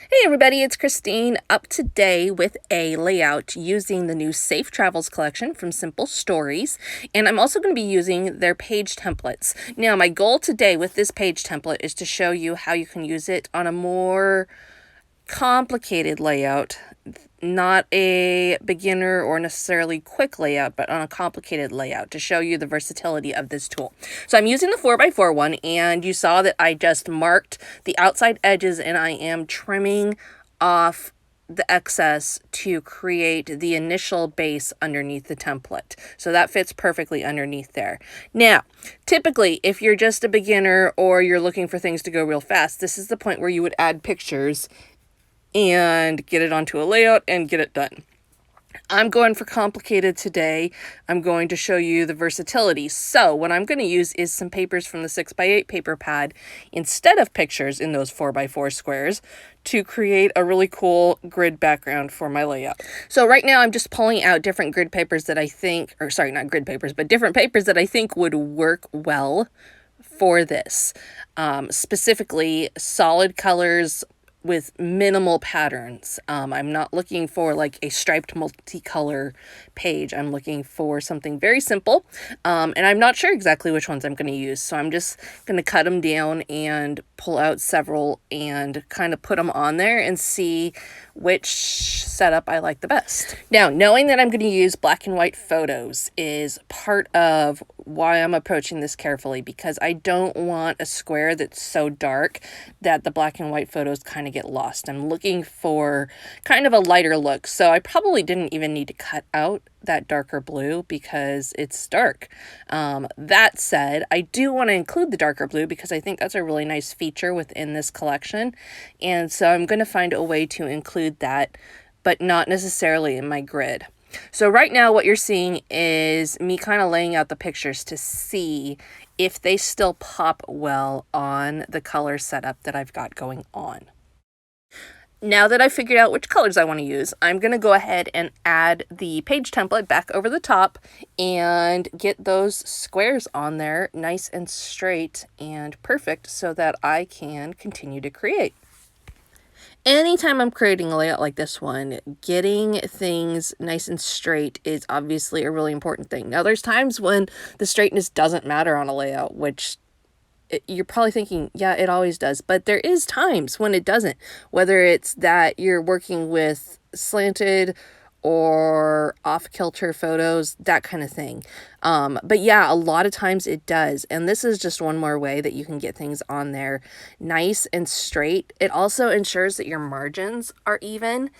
Hey everybody, it's Christine up today with a layout using the new Safe Travels collection from Simple Stories, and I'm also going to be using their page templates. Now, my goal today with this page template is to show you how you can use it on a more complicated layout, not a beginner or necessarily quick layout, but on a complicated layout to show you the versatility of this tool. So I'm using the 4x4 one, and you saw that I just marked the outside edges and I am trimming off the excess to create the initial base underneath the template. So that fits perfectly underneath there. Now, typically, if you're just a beginner or you're looking for things to go real fast, this is the point where you would add pictures and get it onto a layout and get it done. I'm going for complicated today. I'm going to show you the versatility. So what I'm going to use is some papers from the 6x8 paper pad instead of pictures in those 4x4 squares to create a really cool grid background for my layout. So right now I'm just pulling out different grid papers that I think, or sorry, not grid papers, but different papers that I think would work well for this. Specifically solid colors with minimal patterns. I'm not looking for like a striped multicolor page. I'm looking for something very simple. And I'm not sure exactly which ones I'm going to use. So I'm just going to cut them down and pull out several and kind of put them on there and see which setup I like the best. Now, knowing that I'm going to use black and white photos is part of why I'm approaching this carefully, because I don't want a square that's so dark that the black and white photos kind of get lost. I'm looking for kind of a lighter look. So I probably didn't even need to cut out that darker blue because it's dark. That said, I do want to include the darker blue because I think that's a really nice feature within this collection. And so I'm going to find a way to include that, but not necessarily in my grid. So right now what you're seeing is me kind of laying out the pictures to see if they still pop well on the color setup that I've got going on. Now that I've figured out which colors I want to use, I'm going to go ahead and add the page template back over the top and get those squares on there nice and straight and perfect so that I can continue to create. Anytime I'm creating a layout like this one, getting things nice and straight is obviously a really important thing. Now, there's times when the straightness doesn't matter on a layout, which you're probably thinking, yeah, it always does. But there is times when it doesn't, whether it's that you're working with slanted or off-kilter photos, that kind of thing. But yeah, a lot of times it does. And this is just one more way that you can get things on there nice and straight. It also ensures that your margins are even,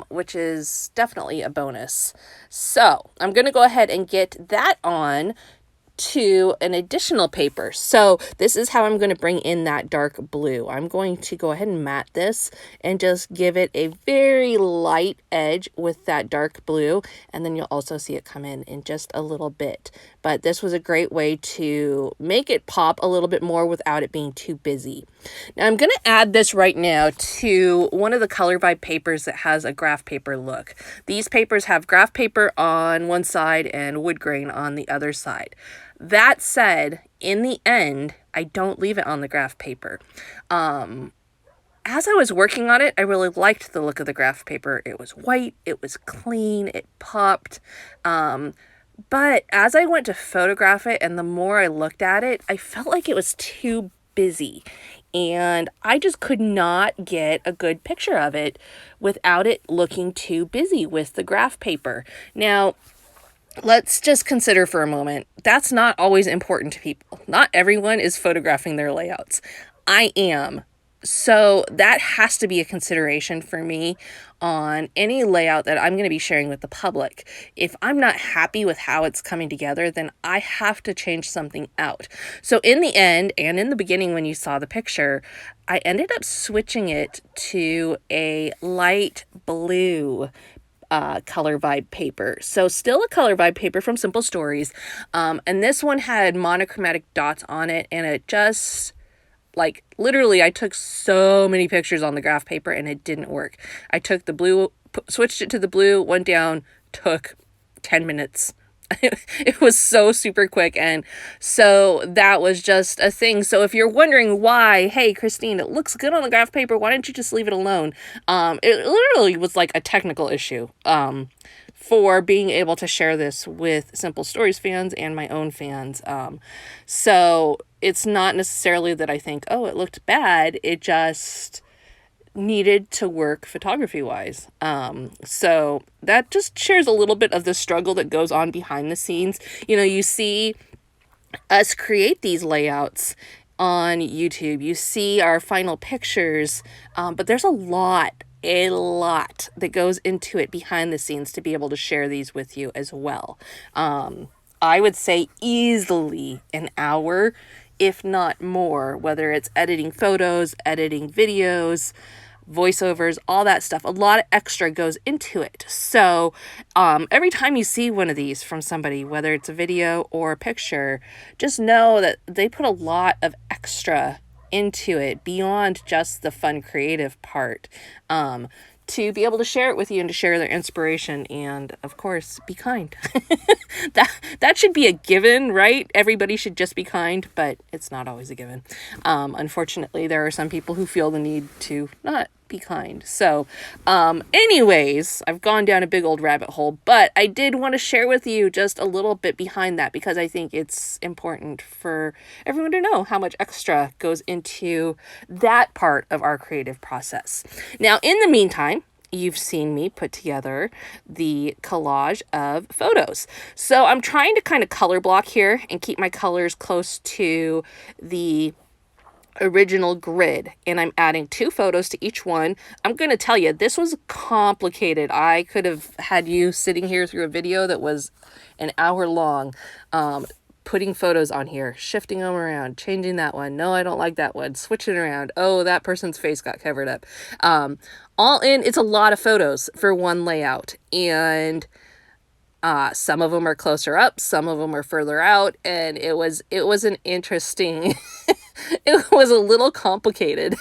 which is definitely a bonus. So I'm going to go ahead and get that on to an additional paper. So this is how I'm going to bring in that dark blue. I'm going to go ahead and mat this and just give it a very light edge with that dark blue, and then you'll also see it come in just a little bit. But this was a great way to make it pop a little bit more without it being too busy. Now I'm going to add this right now to one of the Color Vibe papers that has a graph paper look. These papers have graph paper on one side and wood grain on the other side. That said, in the end, I don't leave it on the graph paper. As I was working on it, I really liked the look of the graph paper. It was white, it was clean, it popped. But as I went to photograph it and the more I looked at it, I felt like it was too busy. And I just could not get a good picture of it without it looking too busy with the graph paper. Now, let's just consider for a moment, that's not always important to people. Not everyone is photographing their layouts. I am. So that has to be a consideration for me on any layout that I'm going to be sharing with the public. If I'm not happy with how it's coming together, then I have to change something out. So in the end, and in the beginning when you saw the picture, I ended up switching it to a light blue Color Vibe paper. So still a Color Vibe paper from Simple Stories. And this one had monochromatic dots on it, and it just, like, literally I took so many pictures on the graph paper and it didn't work. I took the blue, switched it to the blue, went down, took 10 minutes. It was so super quick. And so that was just a thing. So if you're wondering why, hey, Christine, it looks good on the graph paper, why don't you just leave it alone? It literally was like a technical issue. For being able to share this with Simple Stories fans and my own fans. So it's not necessarily that I think, oh, it looked bad. It just needed to work photography wise. So that just shares a little bit of the struggle that goes on behind the scenes. You know, you see us create these layouts on YouTube, you see our final pictures, but there's a lot that goes into it behind the scenes to be able to share these with you as well. I would say easily an hour, if not more, whether it's editing photos, editing videos, voiceovers, all that stuff. A lot of extra goes into it. So every time you see one of these from somebody, whether it's a video or a picture, just know that they put a lot of extra into it beyond just the fun creative part, to be able to share it with you and to share their inspiration, and of course be kind. that should be a given, right? Everybody should just be kind, but it's not always a given. Unfortunately, there are some people who feel the need to not be kind. So anyways, I've gone down a big old rabbit hole, but I did want to share with you just a little bit behind that, because I think it's important for everyone to know how much extra goes into that part of our creative process. Now, in the meantime, you've seen me put together the collage of photos. So I'm trying to kind of color block here and keep my colors close to the original grid, and I'm adding 2 photos to each one. I'm going to tell you, this was complicated. I could have had you sitting here through a video that was an hour long, putting photos on here, shifting them around, changing that one. No, I don't like that one. Switch it around. Oh, that person's face got covered up. All in, it's a lot of photos for one layout, and some of them are closer up, some of them are further out, and it was an interesting it was a little complicated.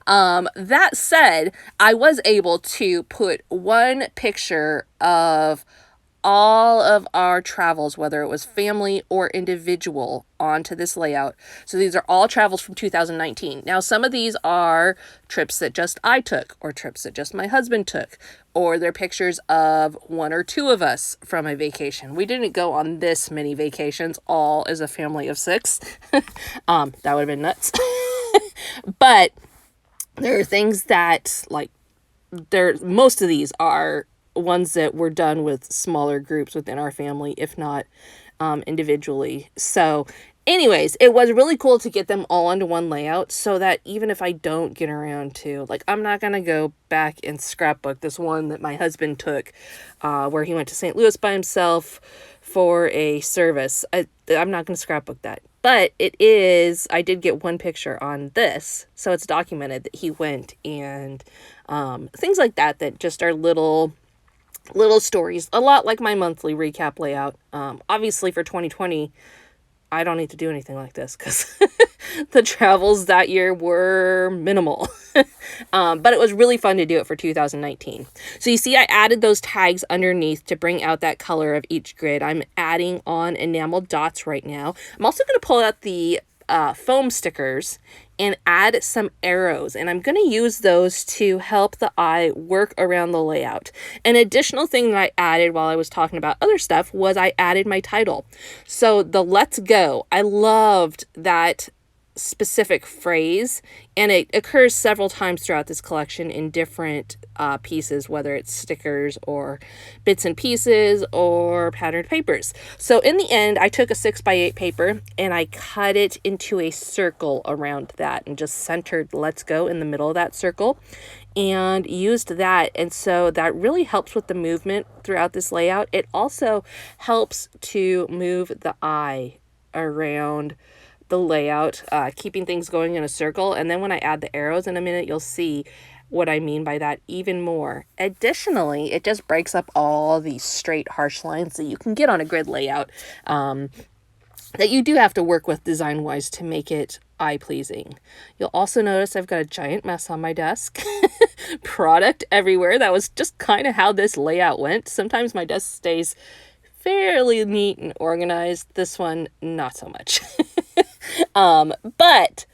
That said, I was able to put one picture of all of our travels, whether it was family or individual, onto this layout. So these are all travels from 2019. Now, some of these are trips that just I took, or trips that just my husband took, or they're pictures of 1 or 2 of us from a vacation. We didn't go on this many vacations, all as a family of 6. That would have been nuts. But there are things that, like, most of these are ones that were done with smaller groups within our family, if not individually. So anyways, it was really cool to get them all onto one layout, so that even if I don't get around to, like, I'm not going to go back and scrapbook this one that my husband took, where he went to St. Louis by himself for a service. I'm not going to scrapbook that. But I did get one picture on this, so it's documented that he went, and things like that just are little stories, a lot like my monthly recap layout. Obviously for 2020, I don't need to do anything like this because the travels that year were minimal. But it was really fun to do it for 2019. So you see, I added those tags underneath to bring out that color of each grid. I'm adding on enamel dots right now. I'm also going to pull out the foam stickers and add some arrows, and I'm going to use those to help the eye work around the layout. An additional thing that I added while I was talking about other stuff was I added my title. So the "Let's Go," I loved that specific phrase, and it occurs several times throughout this collection in different pieces, whether it's stickers or bits and pieces or patterned papers. So in the end, I took a 6x8 paper and I cut it into a circle around that and just centered "Let's Go" in the middle of that circle and used that. And so that really helps with the movement throughout this layout. It also helps to move the eye around the layout, keeping things going in a circle. And then when I add the arrows in a minute, you'll see what I mean by that even more. Additionally, it just breaks up all these straight, harsh lines that you can get on a grid layout, that you do have to work with design-wise to make it eye-pleasing. You'll also notice I've got a giant mess on my desk. Product everywhere. That was just kind of how this layout went. Sometimes my desk stays fairly neat and organized. This one, not so much. But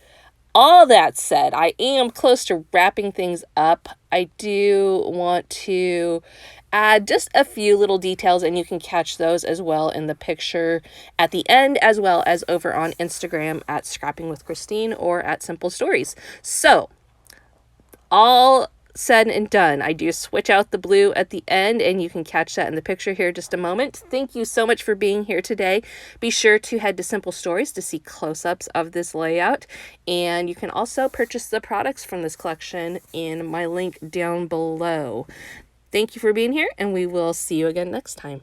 all that said, I am close to wrapping things up. I do want to add just a few little details, and you can catch those as well in the picture at the end, as well as over on Instagram at Scrapping with Christine or at Simple Stories. So, all said and done, I do switch out the blue at the end, and you can catch that in the picture here in just a moment. Thank you so much for being here today. Be sure to head to Simple Stories to see close-ups of this layout, and you can also purchase the products from this collection in my link down below. Thank you for being here, and we will see you again next time.